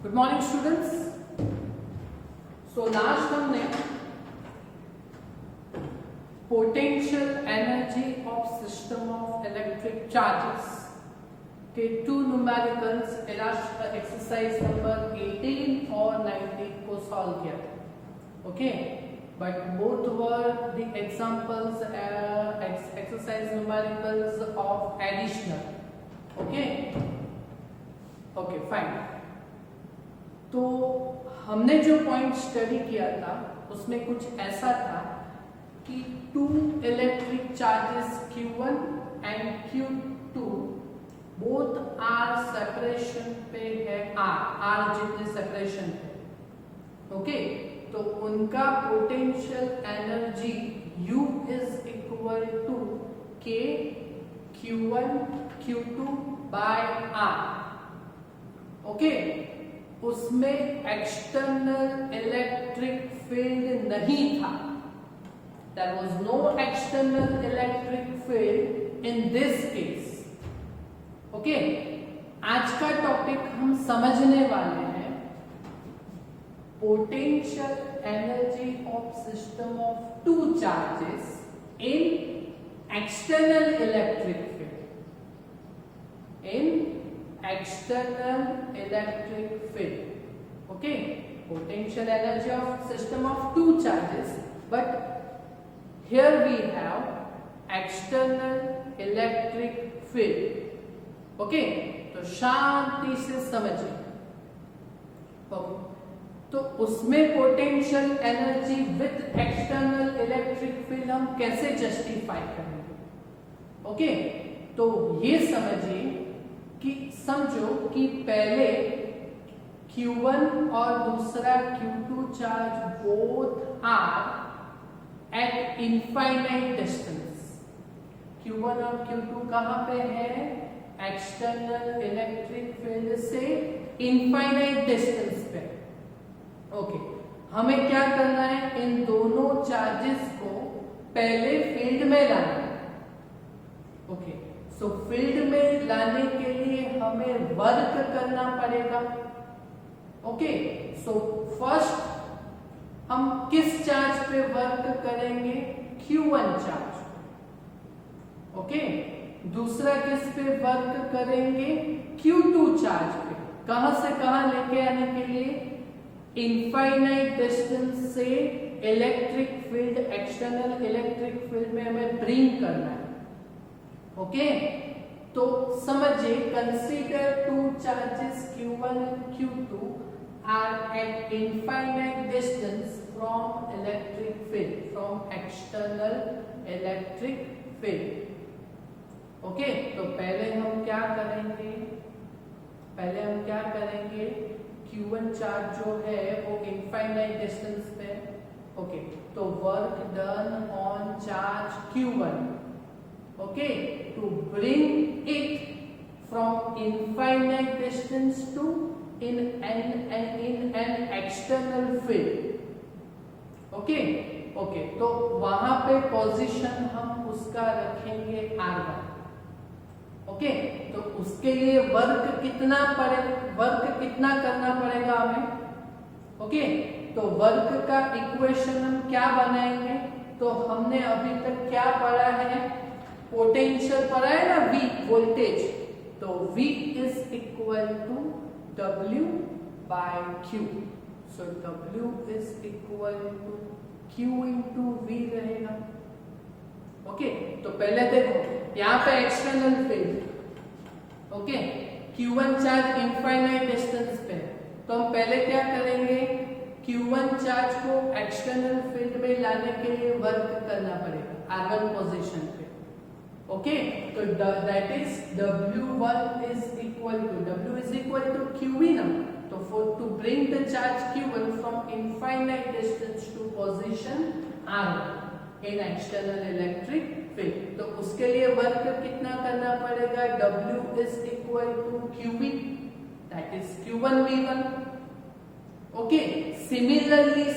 Good morning students. So last हमने potential energy of system of electric charges के two numericals exercise number 18 और 19 को solve किया था। Okay, but both were the examples exercise numericals of additional. Okay fine. तो हमने जो point study किया था उसमें कुछ ऐसा था कि two electric charges Q1 and Q2 both are separation पे है, आर जितने सेपरेशन पे। ओके, तो उनका potential energy U is equal to K Q1 Q2 by R। Okay, उसमें एक्सटर्नल इलेक्ट्रिक फील्ड नहीं था। There was no external electric field in this case. Okay, आज का टॉपिक हम समझने वाले हैं potential energy of system of two charges in external electric field. External electric field. Okay, potential energy of system of two charges, but here we have external electric field. Okay, तो शांति से समझिए। तो उसमें potential energy with external electric field हम कैसे justify करेंगे? Okay, तो ये समझिए कि समझो कि पहले Q1 और दूसरा Q2 charge both are at infinite distance. Q1 और Q2 कहां पे है? एक्सटर्नल इलेक्ट्रिक फील्ड से इनफाइनाइट डिस्टेंस पे। ओके, हमें क्या करना है? इन दोनों चार्जेस को पहले फील्ड में लाना है। ओके, सो फील्ड में लाने के लिए हमें वर्क करना पड़ेगा। ओके, सो फर्स्ट हम किस चार्ज पे वर्क करेंगे? Q1 charge. ओके, दूसरा किस पे वर्क करेंगे? Q2 चार्ज पे। कहां से कहां लेके आने के लिए? इनफाइनाइट डिस्टेंस से electric field, external electric field में हमें ब्रिंग करना है। ओके, तो समझिए, consider two charges Q1 and Q2 are at infinite distance from electric field, from external electric field. Okay, तो पहले हम क्या करेंगे? Q1 चार्ज जो है वो इनफाइनाइट डिस्टेंस पे। ओके, तो work done on charge Q1, okay, to bring it from infinite distance to in an external field. okay, तो वहां पे पोजीशन हम उसका रखेंगे R1। ओके, तो उसके लिए वर्क कितना करना पड़ेगा हमें? ओके, तो वर्क का इक्वेशन हम क्या बनाएंगे? तो हमने अभी तक क्या पढ़ा है? पोटेंशियल पढ़ा है ना, V वोल्टेज। तो V is equal to W by Q। So W is equal to Q into V रहेगा। ओके, तो पहले देखो यहाँ पे external field. Okay, Q1 charge infinite distance पे, तो हम पहले क्या करेंगे? Q1 चार्ज को एक्सटर्नल फील्ड में लाने के लिए वर्क करना पड़ेगा R1 पोजीशन पे। ओके, तो that is W1 is equal to QV ना। तो for to bring the charge Q1 from infinite distance to position R1 in external electric field, तो उसके लिए वर्क कितना करना पड़ेगा? W is equal to QV, that is Q1 V1। Okay, similarly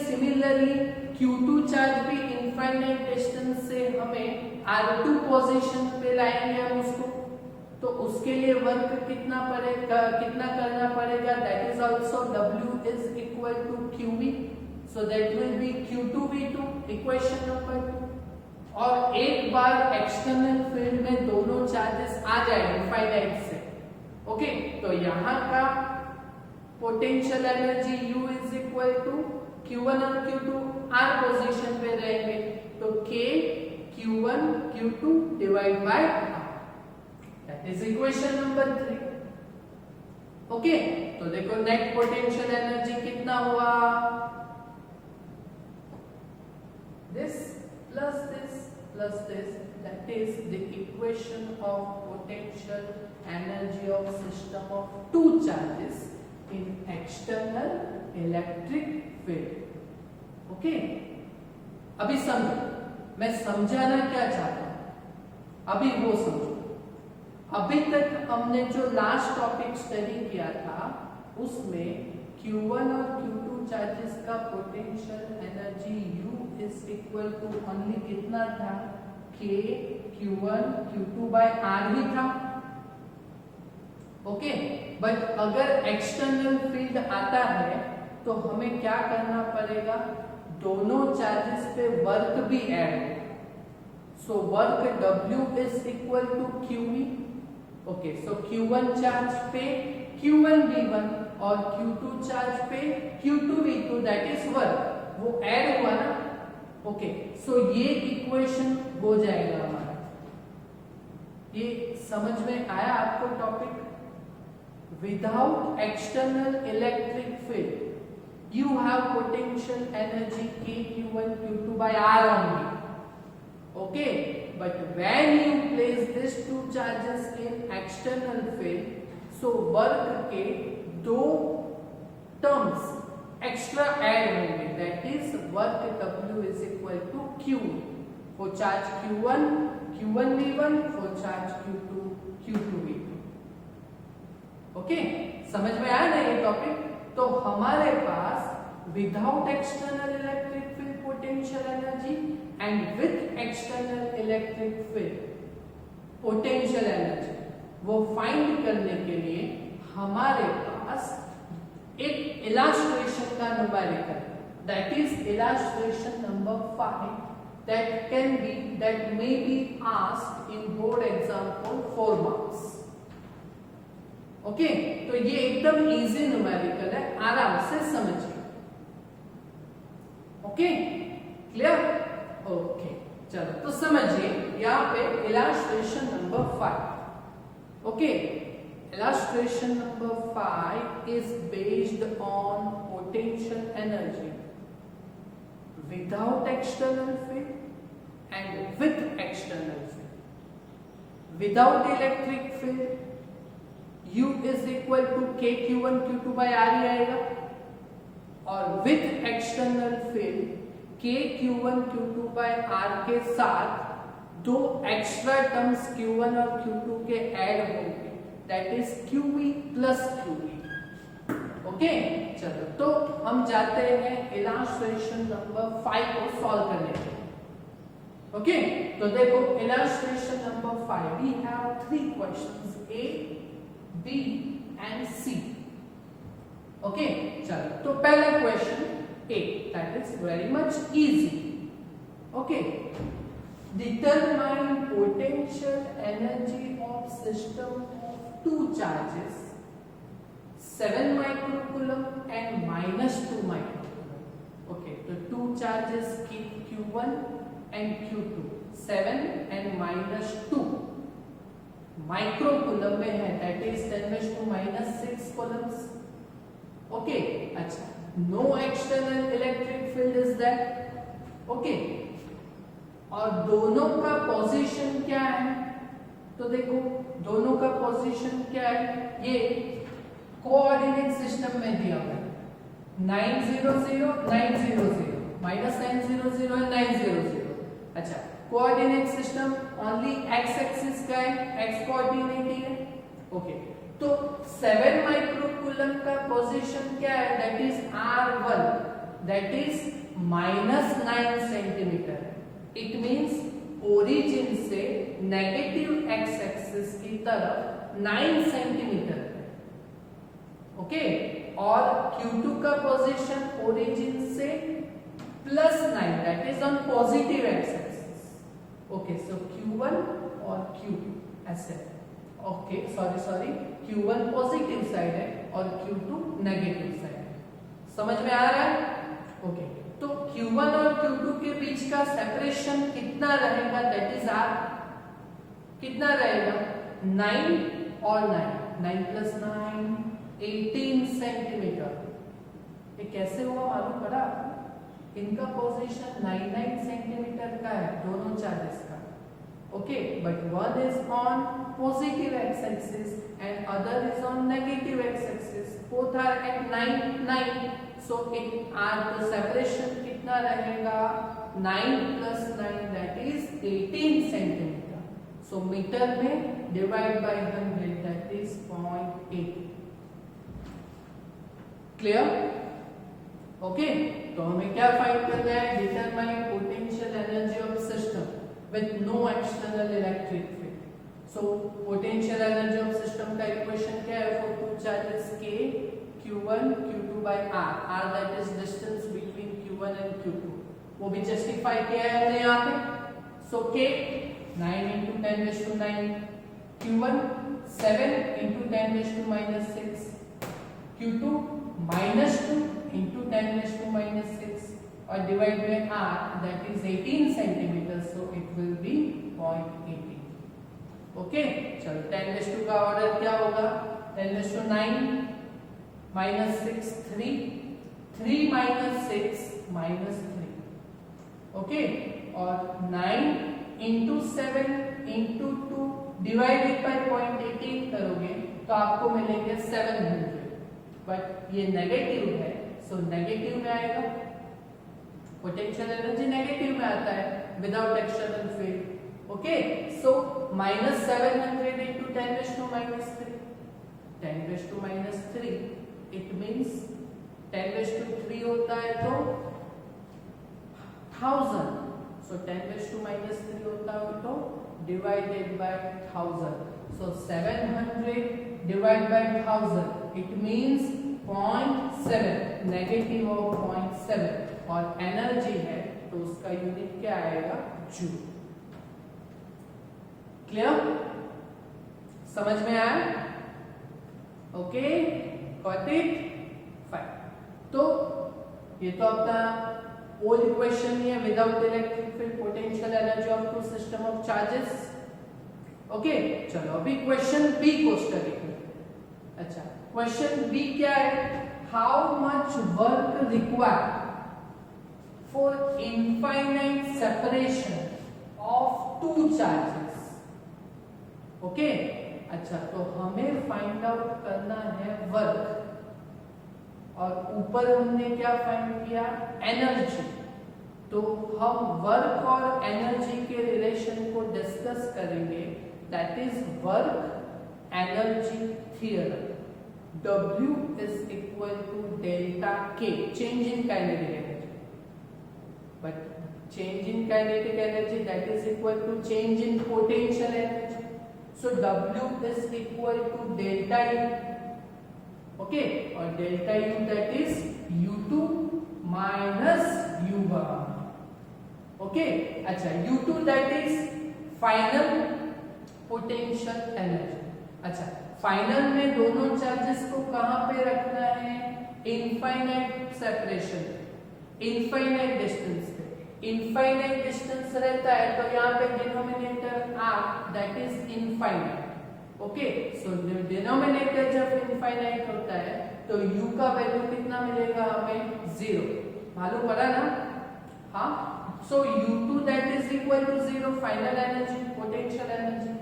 Q2 charge भी इनफाइनाइट डिस्टेंस से हमें R2 पोजीशन पे लाएंगे हम उसको। तो उसके लिए वर्क कितना करना पड़ेगा, that is also W is equal to QV, so that will be Q2V2, equation number 2। और एक बार एक्सटर्नल फील्ड में दोनों चार्जेस आ जाए इनफाइनाइट से, ओके, तो यहाँ का potential energy U is equal to Q1 और Q2 R पोजीशन पे रहेंगे, तो K Q1 Q2 divide by R, that is equation number 3। Okay, तो देखो नेट पोटेंशियल एनर्जी कितना हुआ, this plus this, that is the equation of potential energy of system of two charges in external electric field। Okay, अभी समझो, मैं समझाना क्या चाहता हूं, अभी वो समझो। अभी तक हमने जो लास्ट टॉपिक स्टडी किया था उसमें Q1 और Q2 चार्जेस का potential energy U is equal to only कितना था, K Q1 Q2 by R ही था, ओके। बट अगर एक्सटर्नल फील्ड आता है तो हमें क्या करना पड़ेगा, दोनों चार्जेस पे वर्क भी ऐड होगा, so work W is equal to QV, okay. So Q1 charge पे Q1V1 और Q2 चार्ज पे Q2V2, दैट इज वर्क, वो ऐड हुआ ना, ओके। सो ये इक्वेशन हो जाएगा हमारा। ये समझ में आया आपको topic? Without external electric field, you have potential energy K Q1 Q2 by R only, okay? But when you place these two charges in external field, so work के दो terms extra add होंगे, that is work W is equal to Q for charge Q1 Q1V1 for charge Q2 Q2V2, okay. समझ में आया ना ये topic? तो हमारे पास without external electric field potential energy and with external electric field potential energy, वो find करने के लिए हमारे पास एक इलास्ट्रेशन का numerical, that is illustration number 5, that may be asked in board exam for 4 marks, okay. तो ये एकदम इजी न्यूमेरिकल है, आराम से समझिए, ओके, क्लियर? ओके, चलो तो समझिए यहाँ पे illustration number 5, okay. Illustration number 5 is based on potential energy without external field and with external field. Without electric field U is equal to K Q1 Q2 by R ही आएगा, और with external field K Q1 Q2 by R के साथ दो extra terms Q1 और Q2 के add होंगे, that is QV plus QV, okay. चलो तो हम जाते हैं इलास्ट्रेशन नंबर 5 को सॉल्व करने के लिए, ओके। तो देखो illustration number 5, we have 3 questions, A B and C, okay. चलो तो पहला question A, that is very much easy, okay. Determine potential energy of system of 2 charges 7 microcoulomb and -2 microcoulomb, okay. तो 2 charges Q1 and Q2 7 and -2 microcoulomb में है, that is 10⁻⁻6 coulombs, okay. अच्छा, no external electric field is that, okay. और दोनों का position क्या है, तो देखो दोनों का पोजीशन क्या है, ये कोऑर्डिनेट सिस्टम में दिया हुआ है, 900 900 -900 और 900। अच्छा, coordinate system only x axis का है, एक्स कोऑर्डिनेट ही है, ओके। तो 7 माइक्रोकूलम का पोजीशन क्या है, that is R1, that is -9 centimetre. It means origin से नेगेटिव एक्स एक्सिस की तरफ 9 सेंटीमीटर है, ओके, और Q2 का पोजीशन ओरिजिन से +9, that is on positive X axis, okay, so Q1 और Q2 ऐसे, okay, sorry Q1 positive side है और Q2 नेगेटिव साइड है, समझ में आ रहा है, ओके, तो Q1 और Q2 के बीच का सेपरेशन कितना रहेगा, दैट इज R, कितना रहेगा 9 और 9 + 9 18 सेंटीमीटर। ये कैसे हुआ मालूम पड़ा? इनका पोजीशन 9 सेंटीमीटर का है, दोनों चार्जेस का, okay, but one is on positive X axis and other is on negative X axis, both are at 9, so in R the separation कितना रहेगा 9 + 9 that is 18 centimetre, so metre में divide by 100 that is 0.8, clear, okay, तो हमें क्या find करना है, determine potential energy of system with no external electric field, so potential energy of system का equation क्या है, for two charges K Q1 Q2 by R that is distance between Q1 and Q2, वो भी justify किया है हमने यहाँ पे, so K 9 × 10⁻⁹, Q1 7 × 10⁻⁻⁶, Q2 -2 × 10⁻⁻⁶, और divide by R that is 18 centimetre, so it will be 0.18, okay, चलो 10⁻² का ऑर्डर क्या होगा, 10⁻⁹ -6 3 3 - 6 -3, ओके, और 9 × 7 × 2 डिवाइडेड बाय 0.18 करोगे तो आपको मिलेंगे 700, बट ये नेगेटिव है, सो नेगेटिव में आएगा, पोटेंशियल एनर्जी नेगेटिव में आता है without external field, okay, so -700 × 10⁻⁻3, 10⁻⁻3, it means 10⁻³ होता है तो 1000, सो 10⁻³ होता है तो divided by 1000, so 700 divide by 1000, it means 0.7, negative of 0.7, और एनर्जी है तो उसका यूनिट क्या आएगा, जूल, क्लियर, समझ में आया, ओके, गॉट इट, फाइन, तो ये तो अपना ओल्ड इक्वेशन ही है, without electric field potential energy of two system of charges, okay, चलो अभी क्वेश्चन बी को स्टडी करते, अच्छा, क्वेश्चन बी क्या है, how much work required for infinite separation of two charges, okay, अच्छा, तो हमें फाइंड आउट करना है वर्क, और ऊपर हमने क्या फाइंड किया, एनर्जी, तो हम वर्क और एनर्जी के रिलेशन को डिस्कस करेंगे, that is work energy theorem, W is equal to delta K, change in kinetic energy, but change in kinetic energy that is equal to change in potential energy, so W is equal to delta U, okay, or delta U that is U2 minus U1, okay, अच्छा, U2 that is final potential energy, अच्छा, final में दोनों charges को कहां पे रखना है, infinite separation, infinite distance पे, इनफाइनाइट डिस्टेंस रहता है तो यहाँ पे denominator R that is infinite, okay, so denominator जब इनफाइनाइट होता है तो U का वैल्यू कितना मिलेगा हमें, 0, मालूम पड़ा ना, हाँ, so U2 that is equal to 0, final energy potential energy,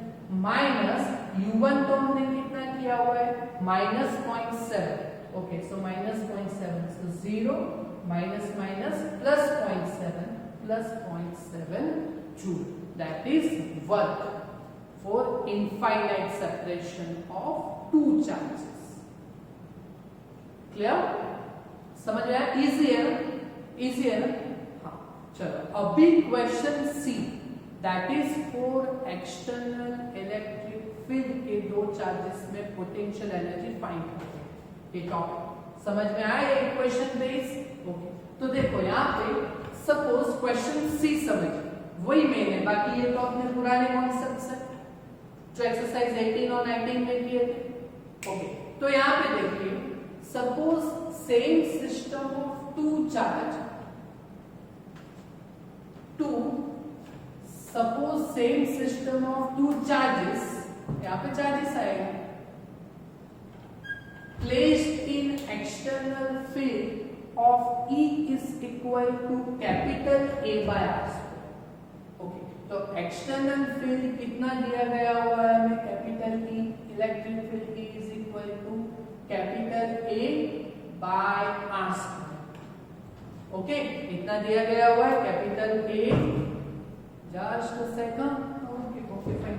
minus U1 तो हमने कितना किया हुआ है, -0.7, okay, so -0.7, so 0 minus minus plus 0.7 joule, that is work for infinite separation of two charges, clear, समझ में आया, इजी है ना, हाँ, चलो अभी question C, that is for external electric field के दो चार्जेस में पोटेंशियल एनर्जी फाइंड करते हैं। ये टॉपिक समझ में आया इक्वेशन बेस? ओके, तो देखो यहाँ पे सपोज क्वेश्चन सी समझ, वही मेन है, बाकी ये तो अपने पुराने कॉन्सेप्ट्स है जो एक्सरसाइज 18 और 19 में किए थे। ओके, तो यहाँ पे देखिए suppose same system of two charge, suppose same system of two charges, यहाँ पे चार्जेस आएगा, placed in external field of E is equal to capital A by R square। Okay, तो एक्सटर्नल फील्ड कितना दिया गया हुआ है हमें? Capital E, electric field E is equal to capital A by R square। Okay, इतना दिया गया हुआ है capital A, just a second, okay fine,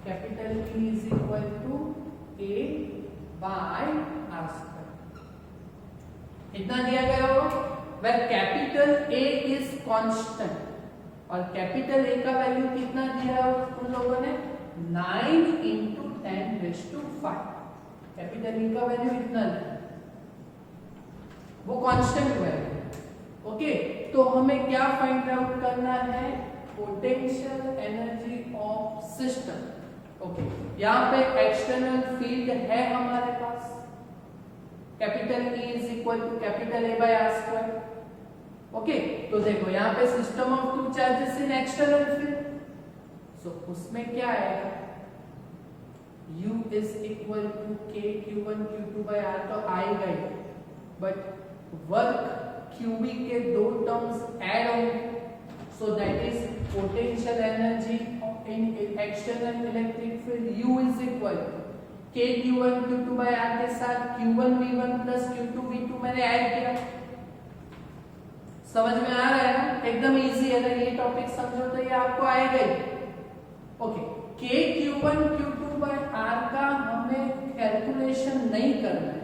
capital E is equal to A by R square, इतना दिया गया हो, where capital A is constant और कैपिटल A का वैल्यू कितना दिया है उन लोगों ने? 9 into 10⁵। कैपिटल E का वैल्यू इतना है, वो कांस्टेंट वैल्यू। ओके, तो हमें क्या फाइंड आउट करना है? Potential energy of system. Okay, यहाँ पे एक्सटर्नल फील्ड है हमारे पास, capital E is equal to capital A by R square. Okay, तो देखो यहाँ पे system of two charges in external field, so उसमें क्या आएगा? U is equal to K Q1 Q2 by R, तो आएगा ही, बट वर्क QB के दो टर्म्स ऐड होंगे, so that is potential energy in external electric field U is equal to K Q1 Q2 by R के साथ Q1 V1 plus Q2 V2 मैंने add किया। समझ में आ रहा है ना? एकदम इजी है, अगर ये टॉपिक समझो तो ये आपको आएगा ही। Okay, K Q1 Q2 by R का हमें कैलकुलेशन नहीं करना है,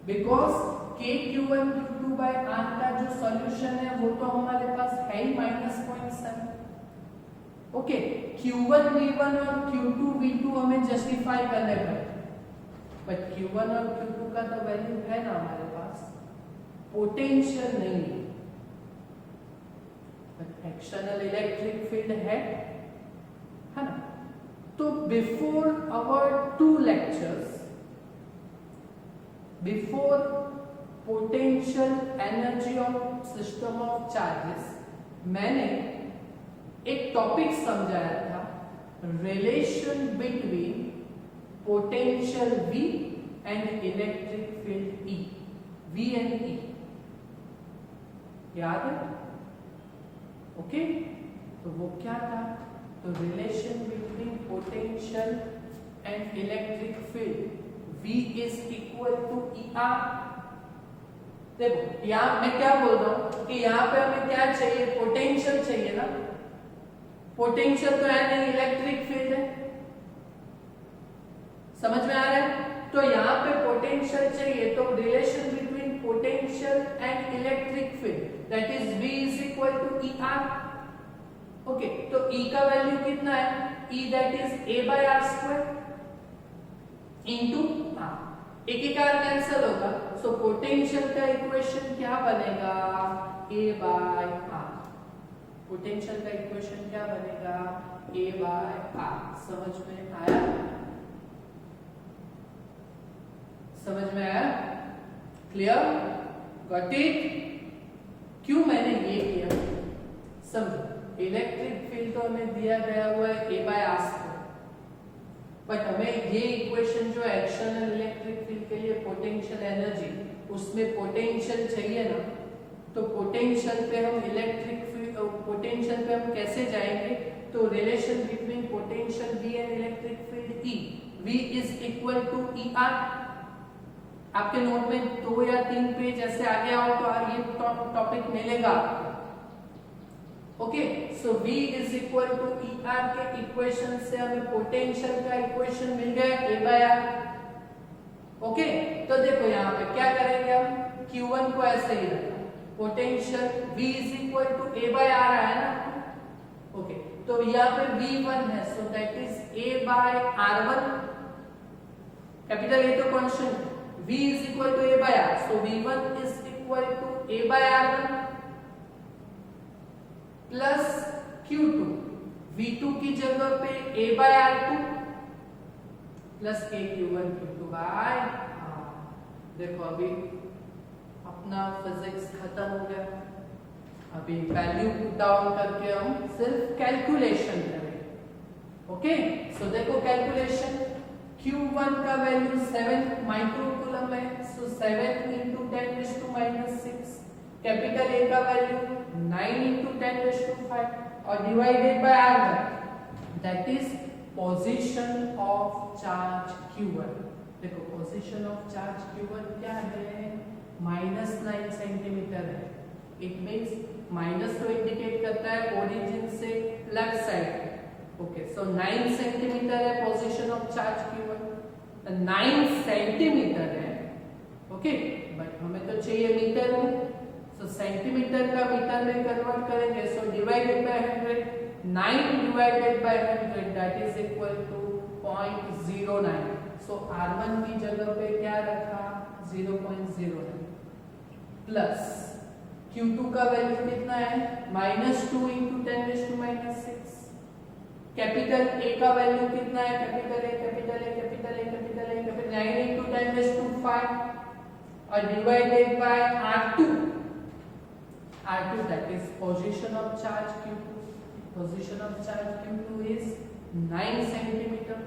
because K Q1 Q2 by R का जो सॉल्यूशन है वो तो हमारे पास है ही -0.7। ओके, Q1 V1 और Q2 V2 हमें जस्टिफाई करने पड़े, बट Q1 और Q2 का तो वैल्यू है ना हमारे पास, पोटेंशियल नहीं है, बट एक्सटर्नल इलेक्ट्रिक फील्ड है ना? तो before our 2 lectures, before potential energy of system of charges, मैंने एक टॉपिक समझाया था, relation between potential V and electric field E, V and E, याद है? ओके, तो वो क्या था? तो relation between potential and electric field V is equal to ER। देखो यहाँ मैं क्या बोल रहा हूं कि यहाँ पे हमें क्या चाहिए? पोटेंशियल चाहिए ना, पोटेंशियल तो है नहीं, इलेक्ट्रिक फील्ड है, समझ में आ रहा है? तो यहाँ पे पोटेंशियल चाहिए, तो relation between potential and electric field that is V is equal to ER। Okay, तो E का वैल्यू कितना है? E that is A by R square into R, एक R कैंसिल होगा, सो पोटेंशियल का इक्वेशन क्या बनेगा? A by R। पोटेंशियल का इक्वेशन क्या बनेगा? A by R। समझ में आया? समझ में आया? क्लियर? Got it? क्यों मैंने ये किया समझो। इलेक्ट्रिक फील्ड तो हमें दिया गया हुआ है A by R square, but हमें ये इक्वेशन जो एक्सटर्नल इलेक्ट्रिक फील्ड के लिए पोटेंशियल एनर्जी, उसमें पोटेंशियल चाहिए ना, तो पोटेंशियल पे हम इलेक्ट्रिक फील्ड, पोटेंशियल पे हम कैसे जाएंगे? तो relation between potential V and electric field E, V is equal to ER। आपके नोट में 2 या 3 पेज ऐसे आगे आओ तो ये टॉपिक मिलेगा। Okay, so V is equal to ER के इक्वेशन से हमें पोटेंशियल का इक्वेशन मिल गया A बाय R। ओके, तो देखो यहाँ पे क्या करेंगे हम? Q1 को ऐसे ही रखा, potential V is equal to A by R आया ना, ओके, तो यहाँ पे V1 है, so that is A by R1. Capital A तो constant, V is equal to A by R, so V1 is equal to A by R1 plus Q2. V2 की जगह पे A by R2 plus KQ1 Q2 by R. देखो अभी अपना physics खत्म हो गया, अभी वैल्यू पुट डाउन करके हम सिर्फ कैलकुलेशन करेंगे. ओके, सो देखो कैलकुलेशन, Q1 का वैल्यू 7 माइक्रोकूलम है, सो 7 into 10⁻⁻⁶. कैपिटल A का वैल्यू 9 into 10⁻⁵ और divided bye R1, that is position of charge Q1. देखो पोजीशन ऑफ चार्ज Q1 क्या है, -9 सेंटीमीटर है. इट मींस माइनस तो इंडिकेट करता है ओरिजिन से left side. Okay, so 9 centimetre है position of charge Q1. 9 centimetre है. ओके, बट हमें तो चाहिए मीटर में, सो सेंटीमीटर का मीटर में कन्वर्ट करेंगे. So divided by 100, 9 divided by 100 that is equal to 0.09. So R1 की जगह पे क्या रखा, 0.09 प्लस Q2 का वैल्यू कितना है, -2 into 10⁻⁻⁶. कैपिटल A का वैल्यू कितना है, कैपिटल A 9 into 10⁻⁵ और divided by R2 that is position of charge Q2. Position of charge Q2 is 9 centimetre,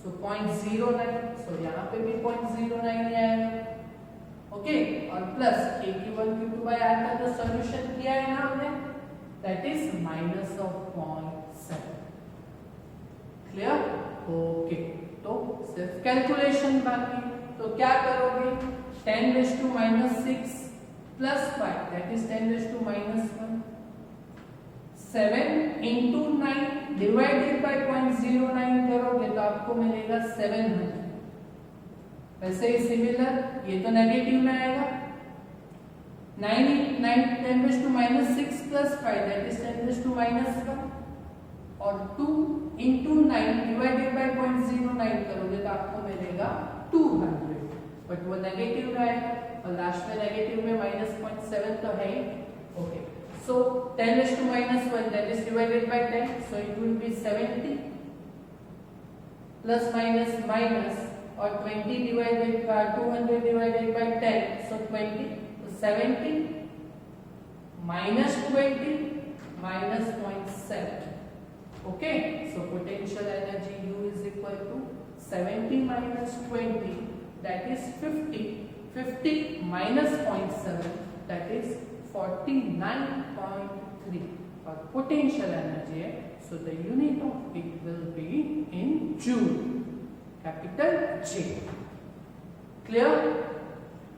so 0.09. So यहाँ पे भी 0.09 आएगा. ओके, और plus KQ1 Q2 by R का जो सॉल्यूशन किया है ना हमने, दैट इज -0.7. क्लियर? ओके, तो सिर्फ कैलकुलेशन बाकी. तो क्या करोगे, 10⁻⁻⁶ plus 5 that is 10⁻⁻⁻1. 7 into 9 divided bye 0.09 करोगे तो आपको मिलेगा 700. वैसे ही सिमिलर ये तो नेगेटिव में आएगा. 10⁻⁻⁶ प्लस 5 दैट इज 10⁻⁻⁴ और 2 into 9 डिवाइडेड बाय 0.09 करोगे तो आपको मिलेगा 200. बट वो नेगेटिव में आएगा और लास्ट में नेगेटिव में -0.7 तो है. Okay, so 10⁻⁻1 that is divided by 10, so it will be 70 plus minus minus और 20 डिवाइडेड बाय 200 डिवाइडेड बाय 10, सो 20, तो 70 minus 20 minus 0.7. Okay, so potential energy U is equal to 70 minus 20, that is 50. 50 minus 0.7, that is 49.3. और potential energy है, so the unit of it will be in joule, capital J. Clear?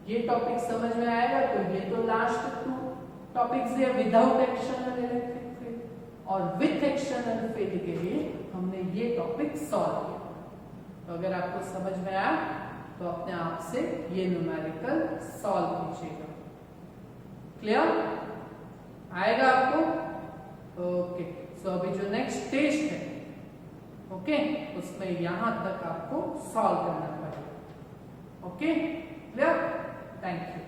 ये topic समझ में आएगा. तो ये तो last 2 topics है विदाउट एक्सटर्नल इलेक्ट्रिक फील्ड, और विथ एक्सटर्नल फील्ड के लिए हमने ये टॉपिक सॉल्व किया. तो अगर आपको समझ में आया तो अपने आप से ये न्यूमेरिकल सॉल्व कीजिएगा. क्लियर? आएगा आपको? ओके, सो अभी जो नेक्स्ट टेस्ट है, ओके, उसमें यहां तक आपको सॉल्व करना पड़ेगा. Okay, clear? Thank you.